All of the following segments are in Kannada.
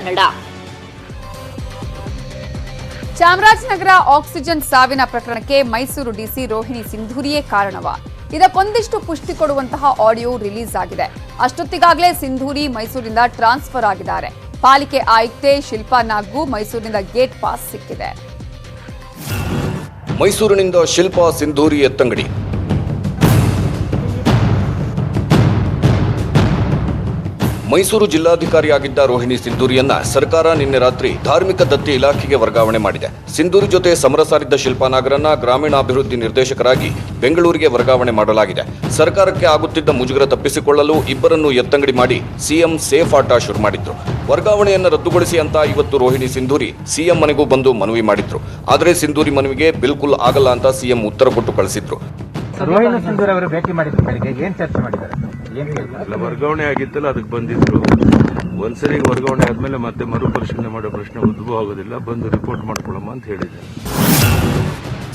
ಕನ್ನಡ. ಚಾಮರಾಜನಗರ ಆಕ್ಸಿಜನ್ ಸಾವಿನ ಪ್ರಕರಣಕ್ಕೆ ಮೈಸೂರು ಡಿಸಿ ರೋಹಿಣಿ ಸಿಂಧೂರಿಯೇ ಕಾರಣವ? ಇದಕ್ಕೊಂದಿಷ್ಟು ಪುಷ್ಟಿ ಕೊಡುವಂತಹ ಆಡಿಯೋ ರಿಲೀಸ್ ಆಗಿದೆ. ಅಷ್ಟೊತ್ತಿಗಾಗಲೇ ಸಿಂಧೂರಿ ಮೈಸೂರಿನಿಂದ ಟ್ರಾನ್ಸ್ಫರ್ ಆಗಿದ್ದಾರೆ. ಪಾಲಿಕೆ ಆಯುಕ್ತೆ ಶಿಲ್ಪಾ ನಾಗ್ಗೂ ಮೈಸೂರಿನಿಂದ ಗೇಟ್ ಪಾಸ್ ಸಿಕ್ಕಿದೆ. ಮೈಸೂರಿನಿಂದ ಶಿಲ್ಪಾ ಸಿಂಧೂರಿ ಎತ್ತಂಗಡಿ. ಮೈಸೂರು ಜಿಲ್ಲಾಧಿಕಾರಿಯಾಗಿದ್ದ ರೋಹಿಣಿ ಸಿಂಧೂರಿಯನ್ನ ಸರ್ಕಾರ ನಿನ್ನೆ ರಾತ್ರಿ ಧಾರ್ಮಿಕ ದತ್ತಿ ಇಲಾಖೆಗೆ ವರ್ಗಾವಣೆ ಮಾಡಿದೆ. ಸಿಂಧೂರಿ ಜೊತೆ ಸಮರ ಸಾರಿದ್ದ ಶಿಲ್ಪಾ ನಾಗರನ್ನ ಗ್ರಾಮೀಣಾಭಿವೃದ್ಧಿ ನಿರ್ದೇಶಕರಾಗಿ ಬೆಂಗಳೂರಿಗೆ ವರ್ಗಾವಣೆ ಮಾಡಲಾಗಿದೆ. ಸರ್ಕಾರಕ್ಕೆ ಆಗುತ್ತಿದ್ದ ಮುಜುಗರ ತಪ್ಪಿಸಿಕೊಳ್ಳಲು ಇಬ್ಬರನ್ನು ಎತ್ತಂಗಡಿ ಮಾಡಿ ಸಿಎಂ ಸೇಫ್ ಆಟ ಶುರು ಮಾಡಿದ್ರು. ವರ್ಗಾವಣೆಯನ್ನು ರದ್ದುಗೊಳಿಸಿ ಅಂತ ಇವತ್ತು ರೋಹಿಣಿ ಸಿಂಧೂರಿ ಸಿಎಂ ಮನೆಗೂ ಬಂದು ಮನವಿ ಮಾಡಿದ್ರು. ಆದರೆ ಸಿಂಧೂರಿ ಮನವಿಗೆ ಬಿಲ್ಕುಲ್ ಆಗಲ್ಲ ಅಂತ ಸಿಎಂ ಉತ್ತರ ಕೊಟ್ಟು ಕಳಿಸಿದ್ರು. ರೋಹಿಣಿ ಸಿಂಧೂರಿ ಅವರು ಭೇಟಿ ಮಾಡಿದ್ರು. ಬೆಳಿಗ್ಗೆ ಏನ್ ಚರ್ಚೆ ಮಾಡಿದ್ದಾರೆ? ವರ್ಗಾವಣೆ ಆಗಿತ್ತಲ್ಲ, ಅದಕ್ಕೆ ಬಂದಿದ್ರು. ಒಂದ್ಸರಿ ವರ್ಗಾವಣೆ ಆದ್ಮೇಲೆ ಮತ್ತೆ ಮರುಪರಿಶೀಲನೆ ಮಾಡೋ ಪ್ರಶ್ನೆ ಉದ್ಭವ ಆಗೋದಿಲ್ಲ, ಬಂದು ರಿಪೋರ್ಟ್ ಮಾಡ್ಕೊಳ್ಳಮ್ಮ ಅಂತ ಹೇಳಿದ್ದಾರೆ.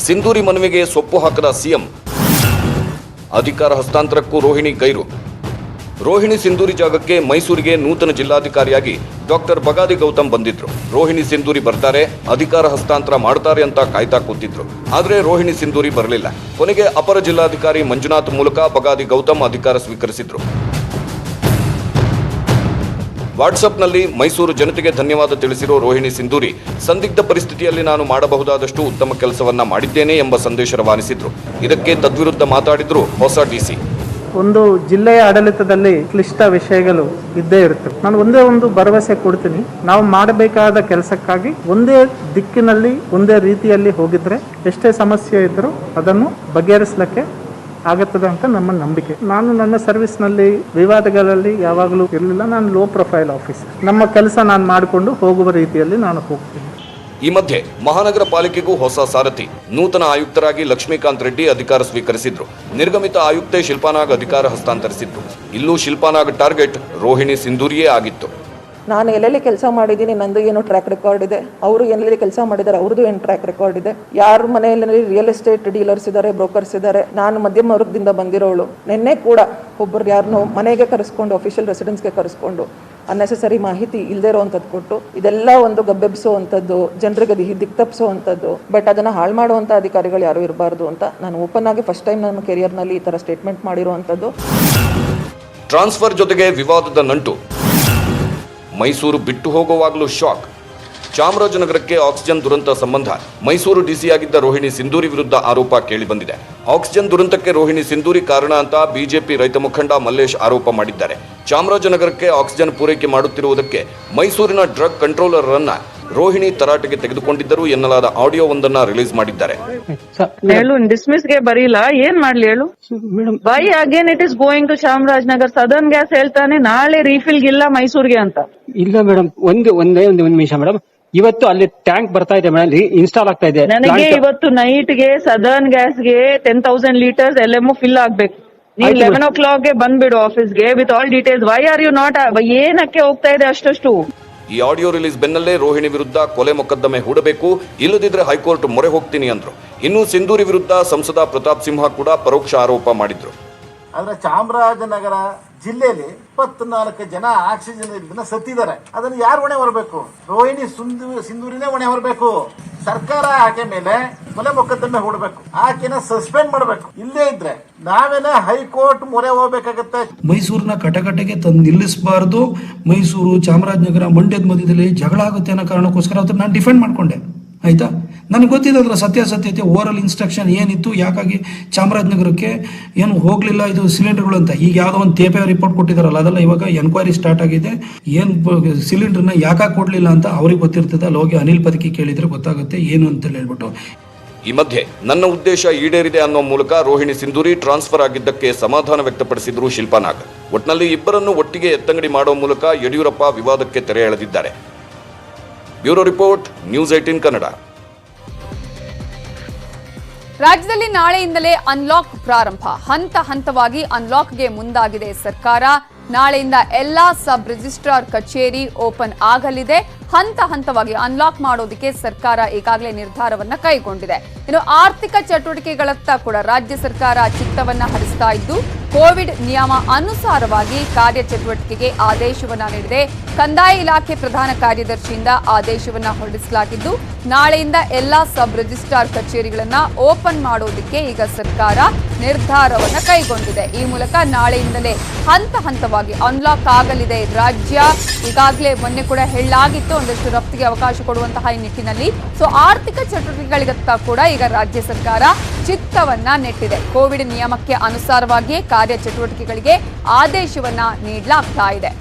ಸಿಂಧೂರಿ ಮನವಿಗೆ ಸೊಪ್ಪು ಹಾಕದ ಸಿಎಂ. ಅಧಿಕಾರ ಹಸ್ತಾಂತರಕ್ಕೂ ರೋಹಿಣಿ ಗೈರು. ರೋಹಿಣಿ ಸಿಂಧೂರಿ ಜಾಗಕ್ಕೆ ಮೈಸೂರಿಗೆ ನೂತನ ಜಿಲ್ಲಾಧಿಕಾರಿಯಾಗಿ ಡಾಕ್ಟರ್ ಬಗಾದಿ ಗೌತಮ್ ಬಂದಿದ್ರು. ರೋಹಿಣಿ ಸಿಂಧೂರಿ ಬರ್ತಾರೆ, ಅಧಿಕಾರ ಹಸ್ತಾಂತರ ಮಾಡ್ತಾರೆ ಅಂತ ಕಾಯ್ತಾ ಕೂತಿದ್ರು. ಆದರೆ ರೋಹಿಣಿ ಸಿಂಧೂರಿ ಬರಲಿಲ್ಲ. ಕೊನೆಗೆ ಅಪರ ಜಿಲ್ಲಾಧಿಕಾರಿ ಮಂಜುನಾಥ್ ಮೂಲಕ ಬಗಾದಿ ಗೌತಮ್ ಅಧಿಕಾರ ಸ್ವೀಕರಿಸಿದ್ರು. ವಾಟ್ಸ್ಆಪ್ನಲ್ಲಿ ಮೈಸೂರು ಜನತೆಗೆ ಧನ್ಯವಾದ ತಿಳಿಸಿರೋ ರೋಹಿಣಿ ಸಿಂಧೂರಿ, ಸಂದಿಗ್ಧ ಪರಿಸ್ಥಿತಿಯಲ್ಲಿ ನಾನು ಮಾಡಬಹುದಾದಷ್ಟು ಉತ್ತಮ ಕೆಲಸವನ್ನ ಮಾಡಿದ್ದೇನೆ ಎಂಬ ಸಂದೇಶ ರವಾನಿಸಿದ್ರು. ಇದಕ್ಕೆ ತದ್ವಿರುದ್ಧ ಮಾತಾಡಿದ್ರು ಹೊಸ ಡಿಸಿ. ಒಂದು ಜಿಲ್ಲೆಯ ಆಡಳಿತದಲ್ಲಿ ಕ್ಲಿಷ್ಟ ವಿಷಯಗಳು ಇದ್ದೇ ಇರುತ್ತೆ. ನಾನು ಒಂದೇ ಒಂದು ಭರವಸೆ ಕೊಡ್ತೀನಿ, ನಾವು ಮಾಡಬೇಕಾದ ಕೆಲಸಕ್ಕಾಗಿ ಒಂದೇ ದಿಕ್ಕಿನಲ್ಲಿ ಒಂದೇ ರೀತಿಯಲ್ಲಿ ಹೋಗಿದ್ರೆ ಎಷ್ಟೇ ಸಮಸ್ಯೆ ಇದ್ರೂ ಅದನ್ನು ಬಗೆಹರಿಸಲಿಕ್ಕೆ ಆಗುತ್ತದೆ ಅಂತ ನಮ್ಮ ನಂಬಿಕೆ. ನಾನು ನನ್ನ ಸರ್ವಿಸ್ನಲ್ಲಿ ವಿವಾದಗಳಲ್ಲಿ ಯಾವಾಗಲೂ ಇರಲಿಲ್ಲ. ನಾನು ಲೋ ಪ್ರೊಫೈಲ್ ಆಫೀಸರ್. ನಮ್ಮ ಕೆಲಸ ನಾನು ಮಾಡಿಕೊಂಡು ಹೋಗುವ ರೀತಿಯಲ್ಲಿ ನಾನು ಹೋಗ್ತೀನಿ. ಈ ಮಧ್ಯೆ ಮಹಾನಗರ ಪಾಲಿಕೆಗೂ ಹೊಸ ಸಾರಥಿ. ನೂತನ ಆಯುಕ್ತರಾಗಿ ಲಕ್ಷ್ಮೀಕಾಂತ್ ರೆಡ್ಡಿ ಅಧಿಕಾರ ಸ್ವೀಕರಿಸಿದ್ರು. ನಿರ್ಗಮಿತ ಆಯುಕ್ತೆ ಶಿಲ್ಪಾನಾಗ್ ಅಧಿಕಾರ ಹಸ್ತಾಂತರಿಸಿದ್ರು. ಇಲ್ಲೂ ಶಿಲ್ಪಾನಾಗ್ ಟಾರ್ಗೆಟ್ ರೋಹಿಣಿ ಸಿಂಧೂರಿಯೇ ಆಗಿತ್ತು. ನಾನು ಎಲ್ಲೆಲ್ಲಿ ಕೆಲಸ ಮಾಡಿದ್ದೀನಿ, ನಂದು ಏನೋ ಟ್ರ್ಯಾಕ್ ರೆಕಾರ್ಡ್ ಇದೆ. ಅವರು ಎಲ್ಲೆಲ್ಲಿ ಕೆಲಸ ಮಾಡಿದ್ದಾರೆ, ಅವ್ರದ್ದು ಏನು ಟ್ರ್ಯಾಕ್ ರೆಕಾರ್ಡ್ ಇದೆ. ಯಾರ ಮನೆಯಲ್ಲಿ ರಿಯಲ್ ಎಸ್ಟೇಟ್ ಡೀಲರ್ಸ್ ಇದ್ದಾರೆ, ಬ್ರೋಕರ್ಸ್ ಇದ್ದಾರೆ. ನಾನು ಮಧ್ಯಮ ವರ್ಗದಿಂದ ಬಂದಿರೋಳು. ನಿನ್ನೆ ಕೂಡ ಒಬ್ಬರು ಯಾರನ್ನೋ ಮನೆಗೆ ಕರೆಸ್ಕೊಂಡು, ಅಫಿಷಿಯಲ್ ರೆಸಿಡೆನ್ಸ್ಗೆ ಕರೆಸ್ಕೊಂಡು ಅನ್ನೆಸೆಸರಿ ಮಾಹಿತಿ ಇಲ್ಲದೆ ಇರೋವಂಥದ್ದು ಕೊಟ್ಟು, ಇದೆಲ್ಲ ಒಂದು ಗಬ್ಬೆಬ್ಸೋವಂಥದ್ದು, ಜನರಿಗೆ ದಿಕ್ ತಪ್ಪಿಸೋವಂಥದ್ದು. ಬಟ್ ಅದನ್ನು ಹಾಳು ಮಾಡುವಂಥ ಅಧಿಕಾರಿಗಳು ಯಾರೂ ಇರಬಾರ್ದು ಅಂತ ನಾನು ಓಪನ್ ಆಗಿ ಫಸ್ಟ್ ಟೈಮ್ ನನ್ನ ಕೆರಿಯರ್ನಲ್ಲಿ ಈ ಥರ ಸ್ಟೇಟ್ಮೆಂಟ್ ಮಾಡಿರುವಂಥದ್ದು. ಟ್ರಾನ್ಸ್ಫರ್ ಜೊತೆಗೆ ವಿವಾದದ ನಂಟು. ಮೈಸೂರು ಬಿಟ್ಟು ಹೋಗುವಾಗಲೂ ಶಾಕ್. ಚಾಮರಾಜನಗರಕ್ಕೆ ಆಕ್ಸಿಜನ್ ದುರಂತ ಸಂಬಂಧ ಮೈಸೂರು ಡಿಸಿಯಾಗಿದ್ದ ರೋಹಿಣಿ ಸಿಂಧೂರಿ ವಿರುದ್ಧ ಆರೋಪ ಕೇಳಿಬಂದಿದೆ. ಆಕ್ಸಿಜನ್ ದುರಂತಕ್ಕೆ ರೋಹಿಣಿ ಸಿಂಧೂರಿ ಕಾರಣ ಅಂತ ಬಿಜೆಪಿ ರೈತ ಮುಖಂಡ ಮಲ್ಲೇಶ್ ಆರೋಪ ಮಾಡಿದ್ದಾರೆ. ಚಾಮರಾಜನಗರಕ್ಕೆ ಆಕ್ಸಿಜನ್ ಪೂರೈಕೆ ಮಾಡುತ್ತಿರುವುದಕ್ಕೆ ಮೈಸೂರಿನ ಡ್ರಗ್ ಕಂಟ್ರೋಲರ್ ಅನ್ನ ರೋಹಿಣಿ ತರಾಟೆಗೆ ತೆಗೆದುಕೊಂಡಿದ್ದರು ಎನ್ನಲಾದ ಆಡಿಯೋ ಒಂದನ್ನ ರಿಲೀಸ್ ಮಾಡಿದ್ದಾರೆ. ಹೇಳು, ಡಿಸ್ಮಿಸ್ಗೆ ಬರೀಲ್ಲ, ಏನ್ ಮಾಡ್ಲಿ ಹೇಳು? Why again it is going to Chamarajanagar? Southern gas ಹೇಳ್ತಾನೆ ನಾಳೆ ರೀಫಿಲ್ ಗಿಲ್ಲ ಮೈಸೂರಿಗೆ ಅಂತ. ಇಲ್ಲ ಮೇಡಮ್, ಒಂದೇ ಒಂದು ನಿಮಿಷ ಮೇಡಮ್. ಇವತ್ತು ಅಲ್ಲಿ ಟ್ಯಾಂಕ್ ಬರ್ತಾ ಇದೆ ಮೇಡಮ್, ಇನ್ಸ್ಟಾಲ್ ಆಗ್ತಾ ಇದೆ. ನನಗೆ ಇವತ್ತು ನೈಟ್ಗೆ ಸದರ್ನ್ ಗ್ಯಾಸ್ಗೆ 10,000 ಲೀಟರ್ಸ್ LMO ಫಿಲ್ ಆಗ್ಬೇಕು. ನೀವು 11 o'clock ಬಂದ್ಬಿಡು ಆಫೀಸ್ಗೆ with all details. Why are you not? ಏನಕ್ಕೆ ಹೋಗ್ತಾ ಇದೆ ಅಷ್ಟಷ್ಟು? ಈ ಆಡಿಯೋ ರಿಲೀಸ್ ಬೆನ್ನಲ್ಲೇ ರೋಹಿಣಿ ವಿರುದ್ಧ ಕೊಲೆ ಮೊಕದ್ದಮೆ ಹೂಡಬೇಕು, ಇಲ್ಲದಿದ್ರೆ ಹೈಕೋರ್ಟ್ ಮೊರೆ ಹೋಗ್ತೀನಿ ಅಂದ್ರು. ಇನ್ನು ಸಿಂಧೂರಿ ವಿರುದ್ಧ ಸಂಸದ ಪ್ರತಾಪ್ ಸಿಂಹ ಕೂಡ ಪರೋಕ್ಷ ಆರೋಪ ಮಾಡಿದ್ರು. ಆದ್ರೆ ಚಾಮರಾಜನಗರ ಜಿಲ್ಲೆಯಲ್ಲಿ 24 ಜನ ಆಕ್ಸಿಜನ್ ಇಲ್ಲದೆ ಸತ್ತಿದ್ದಾರೆ. ಅದನ್ನು ಯಾರು ಹೊಣೆ ಹೊರಬೇಕು? ರೋಹಿಣಿ ಸಿಂಧೂರಿನೇ ಹೊಣೆ ಹೊರಬೇಕು. ಸರ್ಕಾರ ಆಕೆ ಮೇಲೆ ಕೊಲೆ ಮೊಕದ್ದಮೆ ಹೂಡಬೇಕು, ಆಕೆನ ಸಸ್ಪೆಂಡ್ ಮಾಡಬೇಕು. ಇಲ್ಲೇ ಇದ್ರೆ ನಾವೇನೆ ಹೈಕೋರ್ಟ್ ಮೊರೆ ಹೋಗ್ಬೇಕಾಗತ್ತೆ. ಮೈಸೂರಿನ ಕಟಕಟೆಗೆ ತಂದು ನಿಲ್ಲಿಸಬಾರ್ದು. ಮೈಸೂರು, ಚಾಮರಾಜನಗರ, ಮಂಡ್ಯದ ಮಧ್ಯದಲ್ಲಿ ಜಗಳ ಆಗುತ್ತೆ ಅನ್ನೋ ಕಾರಣಕ್ಕೋಸ್ಕರ ಅದನ್ನ ನಾನು ಡಿಫೆಂಡ್ ಮಾಡ್ಕೊಂಡೆ. ಆಯ್ತಾ, ನನಗೆ ಗೊತ್ತಿದೆ ಅದರ ಸತ್ಯಾಸತ್ಯತೆ, ಓರಲ್ ಇನ್ಸ್ಟ್ರಕ್ಷನ್ ಏನಿತ್ತು, ಯಾಕಾಗಿ ಚಾಮರಾಜನಗರಕ್ಕೆ ಏನು ಹೋಗ್ಲಿಲ್ಲ ಇದು ಸಿಲಿಂಡರ್ಗಳು ಅಂತ. ಈಗ ಯಾವುದೋ ಒಂದು ತೇಪೆ ರಿಪೋರ್ಟ್ ಕೊಟ್ಟಿದಾರಲ್ಲ, ಅದೆಲ್ಲ ಇವಾಗ ಎನ್ಕ್ವೈರಿ ಸ್ಟಾರ್ಟ್ ಆಗಿದೆ. ಏನು ಸಿಲಿಂಡರ್ನ ಯಾಕಾಗಿ ಕೊಡ್ಲಿಲ್ಲ ಅಂತ ಅವ್ರಿಗೆ ಗೊತ್ತಿರ್ತದೆ. ಅಲ್ಲಿ ಹೋಗಿ ಅನಿಲ್ ಪದಕಿ ಕೇಳಿದ್ರೆ ಗೊತ್ತಾಗುತ್ತೆ ಏನು ಅಂತ ಹೇಳ್ಬಿಟ್ಟು. ಈ ಮಧ್ಯೆ ನನ್ನ ಉದ್ದೇಶ ಈಡೇರಿದೆ ಅನ್ನೋ ಮೂಲಕ ರೋಹಿಣಿ ಸಿಂಧೂರಿ ಟ್ರಾನ್ಸ್ಫರ್ ಆಗಿದ್ದಕ್ಕೆ ಸಮಾಧಾನ ವ್ಯಕ್ತಪಡಿಸಿದ್ರು ಶಿಲ್ಪಾ ನಾಗ್. ಒಟ್ನಲ್ಲಿ ಇಬ್ಬರನ್ನು ಒಟ್ಟಿಗೆ ಎತ್ತಂಗಡಿ ಮಾಡೋ ಮೂಲಕ ಯಡಿಯೂರಪ್ಪ ವಿವಾದಕ್ಕೆ ತೆರೆ ಎಳೆದಿದ್ದಾರೆ. Bureau report, news 18 Kannada. ರಾಜ್ಯದಲ್ಲಿ ನಾಳೆಯಿಂದಲೇ ಅನ್ಲಾಕ್ ಪ್ರಾರಂಭ. ಹಂತ ಹಂತವಾಗಿ ಅನ್ಲಾಕ್ಗೆ ಮುಂದಾಗಿದೆ ಸರ್ಕಾರ. ನಾಳೆಯಿಂದ ಎಲ್ಲಾ ಸಬ್ ರಿಜಿಸ್ಟ್ರಾರ್ ಕಚೇರಿ ಓಪನ್ ಆಗಲಿದೆ. ಹಂತ ಹಂತವಾಗಿ ಅನ್ಲಾಕ್ ಮಾಡೋದಕ್ಕೆ ಸರ್ಕಾರ ಈಗಾಗಲೇ ನಿರ್ಧಾರವನ್ನ ಕೈಗೊಂಡಿದೆ. ಇನ್ನು ಆರ್ಥಿಕ ಚಟುವಟಿಕೆಗಳತ್ತ ಕೂಡ ರಾಜ್ಯ ಸರ್ಕಾರ ಚಿತ್ತವನ್ನ ಹರಿಸ್ತಾ ಇದ್ದು ಕೋವಿಡ್ ನಿಯಮ ಅನುಸಾರವಾಗಿ ಕಾರ್ಯಚಟುವಟಿಕೆಗೆ ಆದೇಶವನ್ನ ನೀಡಿದೆ. ಕಂದಾಯ ಇಲಾಖೆ ಪ್ರಧಾನ ಕಾರ್ಯದರ್ಶಿಯಿಂದ ಆದೇಶವನ್ನ ಹೊರಡಿಸಲಾಗಿದ್ದು, ನಾಳೆಯಿಂದ ಎಲ್ಲಾ ಸಬ್ ರಿಜಿಸ್ಟ್ರಾರ್ ಕಚೇರಿಗಳನ್ನ ಓಪನ್ ಮಾಡೋದಕ್ಕೆ ಈಗ ಸರ್ಕಾರ ನಿರ್ಧಾರವನ್ನ ಕೈಗೊಂಡಿದೆ. ಈ ಮೂಲಕ ನಾಳೆಯಿಂದಲೇ ಹಂತ ಹಂತವಾಗಿ ಅನ್ಲಾಕ್ ಆಗಲಿದೆ ರಾಜ್ಯ. ಈಗಾಗಲೇ ಮೊನ್ನೆ ಕೂಡ ಹೇಳಲಾಗಿತ್ತು ಒಂದಷ್ಟು ರಫ್ತಿಗೆ ಅವಕಾಶ ಕೊಡುವಂತಹ ಈ ನಿಟ್ಟಿನಲ್ಲಿ. ಸೊ ಆರ್ಥಿಕ ಚಟುವಟಿಕೆಗಳಿಗತ್ತ ಕೂಡ ಈಗ ರಾಜ್ಯ ಸರ್ಕಾರ ಚಿತ್ತವನ್ನ ನೆಟ್ಟಿದೆ. ಕೋವಿಡ್ ನಿಯಮಕ್ಕೆ ಅನುಸಾರವಾಗಿಯೇ ಕಾರ್ಯಚಟುವಟಿಕೆಗಳಿಗೆ ಆದೇಶವನ್ನ ನೀಡಲಾಗ್ತಾ ಇದೆ.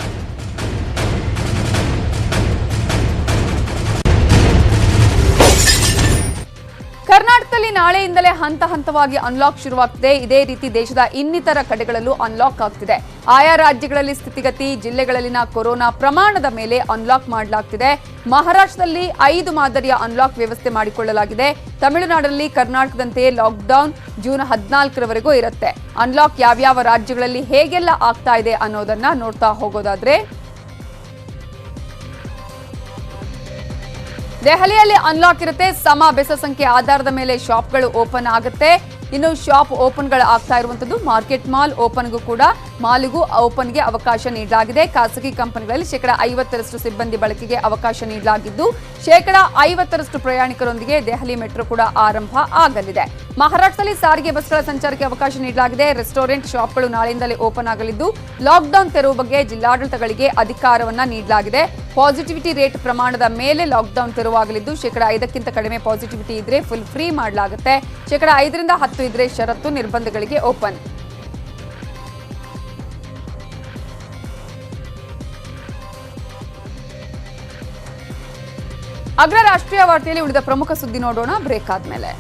ಕರ್ನಾಟಕದಲ್ಲಿ ನಾಳೆಯಿಂದಲೇ ಹಂತ ಹಂತವಾಗಿ ಅನ್ಲಾಕ್ ಶುರುವಾಗ್ತಿದೆ. ಇದೇ ರೀತಿ ದೇಶದ ಇನ್ನಿತರ ಕಡೆಗಳಲ್ಲೂ ಅನ್ಲಾಕ್ ಆಗ್ತಿದೆ. ಆಯಾ ರಾಜ್ಯಗಳಲ್ಲಿ ಸ್ಥಿತಿಗತಿ, ಜಿಲ್ಲೆಗಳಲ್ಲಿನ ಕೊರೋನಾ ಪ್ರಮಾಣದ ಮೇಲೆ ಅನ್ಲಾಕ್ ಮಾಡಲಾಗ್ತಿದೆ. ಮಹಾರಾಷ್ಟ್ರದಲ್ಲಿ 5 ಮಾದರಿಯ ಅನ್ಲಾಕ್ ವ್ಯವಸ್ಥೆ ಮಾಡಿಕೊಳ್ಳಲಾಗಿದೆ. ತಮಿಳುನಾಡಲ್ಲಿ ಕರ್ನಾಟಕದಂತೆಯೇ ಲಾಕ್ಡೌನ್ ಜೂನ್ 14ರವರೆಗೂ ಇರುತ್ತೆ. ಅನ್ಲಾಕ್ ಯಾವ್ಯಾವ ರಾಜ್ಯಗಳಲ್ಲಿ ಹೇಗೆಲ್ಲ ಆಗ್ತಾ ಇದೆ ಅನ್ನೋದನ್ನ ನೋಡ್ತಾ ಹೋಗೋದಾದ್ರೆ, ದೆಹಲಿಯಲ್ಲಿ ಅನ್ಲಾಕ್ ಇರುತ್ತೆ. ಸಮ ಬೆಸ ಸಂಖ್ಯೆ ಆಧಾರದ ಮೇಲೆ ಶಾಪ್ಗಳು ಓಪನ್ ಆಗುತ್ತೆ. ಇನ್ನು ಶಾಪ್ ಓಪನ್ಗಳು ಆಗ್ತಾ ಇರುವಂತದ್ದು ಮಾರ್ಕೆಟ್ ಮಾಲ್ ಓಪನ್ಗೂ ಕೂಡ ಮಾಲಿಗೂ ಓಪನ್ಗೆ ಅವಕಾಶ ನೀಡಲಾಗಿದೆ. ಖಾಸಗಿ ಕಂಪನಿಗಳಲ್ಲಿ 50% ಸಿಬ್ಬಂದಿ ಬಳಕೆಗೆ ಅವಕಾಶ ನೀಡಲಾಗಿದ್ದು, 50% ಪ್ರಯಾಣಿಕರೊಂದಿಗೆ ದೆಹಲಿ ಮೆಟ್ರೋ ಕೂಡ ಆರಂಭ ಆಗಲಿದೆ. ಮಹಾರಾಷ್ಟ್ರದಲ್ಲಿ ಸಾರಿಗೆ ಬಸ್ಗಳ ಸಂಚಾರಕ್ಕೆ ಅವಕಾಶ ನೀಡಲಾಗಿದೆ. ರೆಸ್ಟೋರೆಂಟ್, ಶಾಪ್ಗಳು ನಾಳೆಯಿಂದಲೇ ಓಪನ್ ಆಗಲಿದ್ದು, ಲಾಕ್ಡೌನ್ ತೆರವು ಬಗ್ಗೆ ಜಿಲ್ಲಾಡಳಿತಗಳಿಗೆ ಅಧಿಕಾರವನ್ನ ನೀಡಲಾಗಿದೆ. ಪಾಸಿಟಿವಿಟಿ ರೇಟ್ ಪ್ರಮಾಣದ ಮೇಲೆ ಲಾಕ್ಡೌನ್ ತೆರವಾಗಲಿದ್ದು, 5% ಕಡಿಮೆ ಪಾಸಿಟಿವಿಟಿ ಇದ್ರೆ ಫುಲ್ ಫ್ರೀ ಮಾಡಲಾಗುತ್ತೆ. 5ರಿಂದ 10 ಇದ್ರೆ ಷರತ್ತು ನಿರ್ಬಂಧಗಳಿಗೆ ಓಪನ್. ಅಗ್ರ ರಾಷ್ಟ್ರೀಯ ವಾರ್ತೆಯಲ್ಲಿ ಉಳಿದ ಪ್ರಮುಖ ಸುದ್ದಿ ನೋಡೋಣ ಬ್ರೇಕ್ ಆದ್ಮೇಲೆ.